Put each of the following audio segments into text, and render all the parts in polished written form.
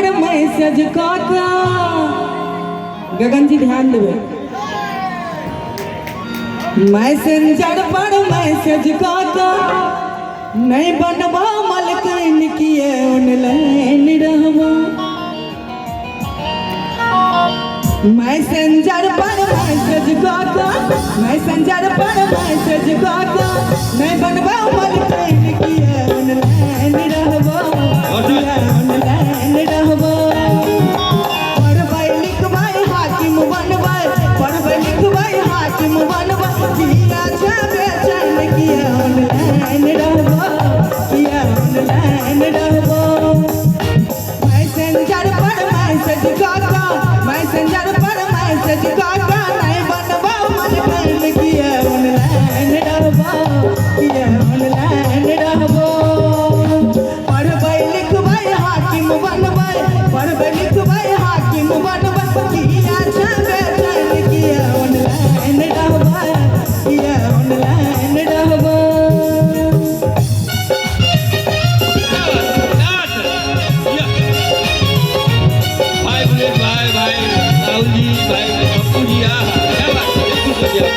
पर मैसेज काका गगन जी ध्यान देवे मैसेंजर पर मैसेज काका नहीं बनवा मलकिन किए ऑनलाइन रहवा मैसेंजर पर मैसेज काका मैसेंजर पर मैसेज काका नहीं बनवा मलकिन किए ऑनलाइन रहवा ऑनलाइन रहवा पढ़बै लिखबै हाकिम बनबै पढ़बै लिखबै हाकिम बनबै किया छे बेचैन किया ऑनलाइन रहबो किया ऑनलाइन रहबो मैसेंजर पर मैसेज काका मैसेंजर पर मैसेज काका नहीं बनबो मलकिन किया ऑनलाइन रहबो किया ऑनलाइन रहबो पढ़बै लिखबै हाकिम बनबै पढ़बै लिखबै हाकिम बनबै किया छे बेचैन किया ऑनलाइन रहबो किया ऑनलाइन रहबो भाई बुलेट भाई भाई राहुल जी भाई पप्पू जी क्या बात है बिल्कुल बढ़िया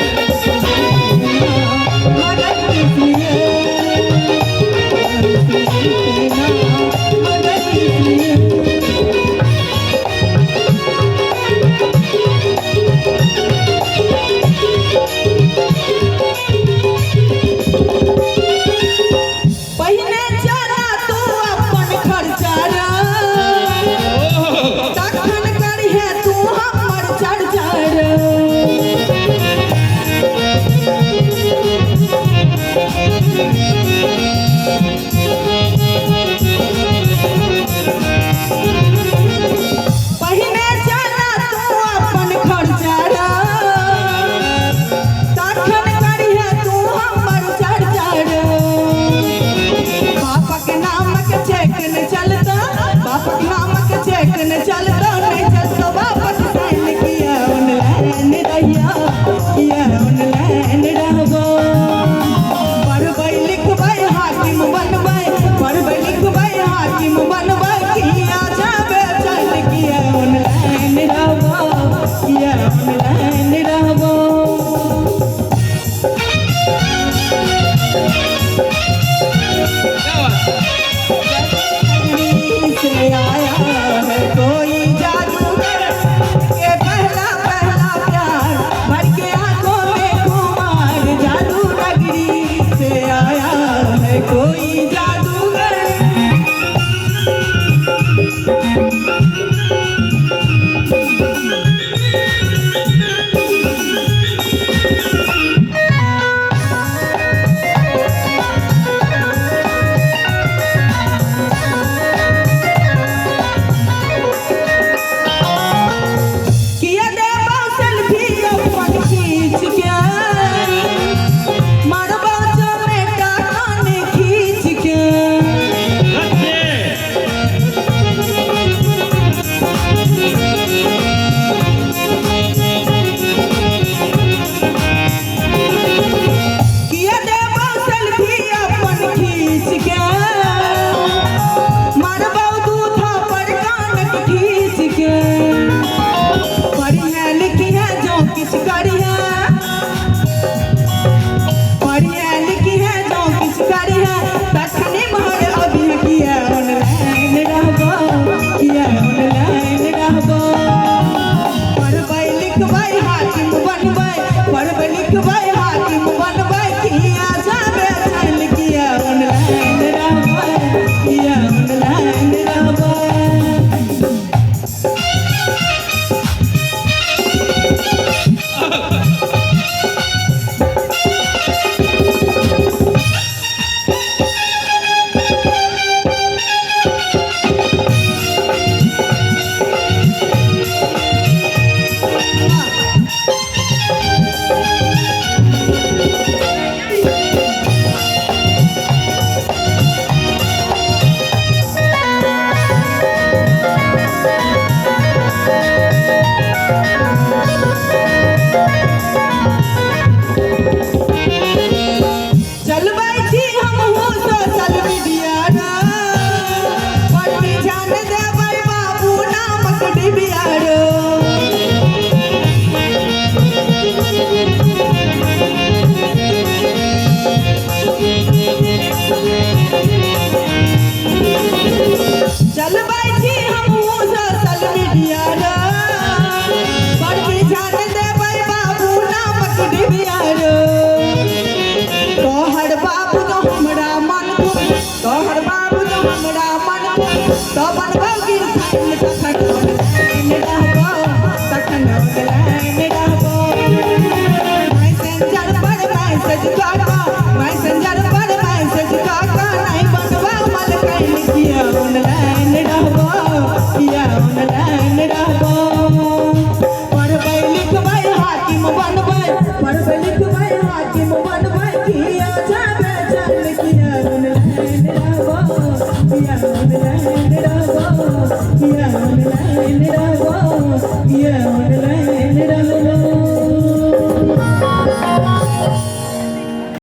था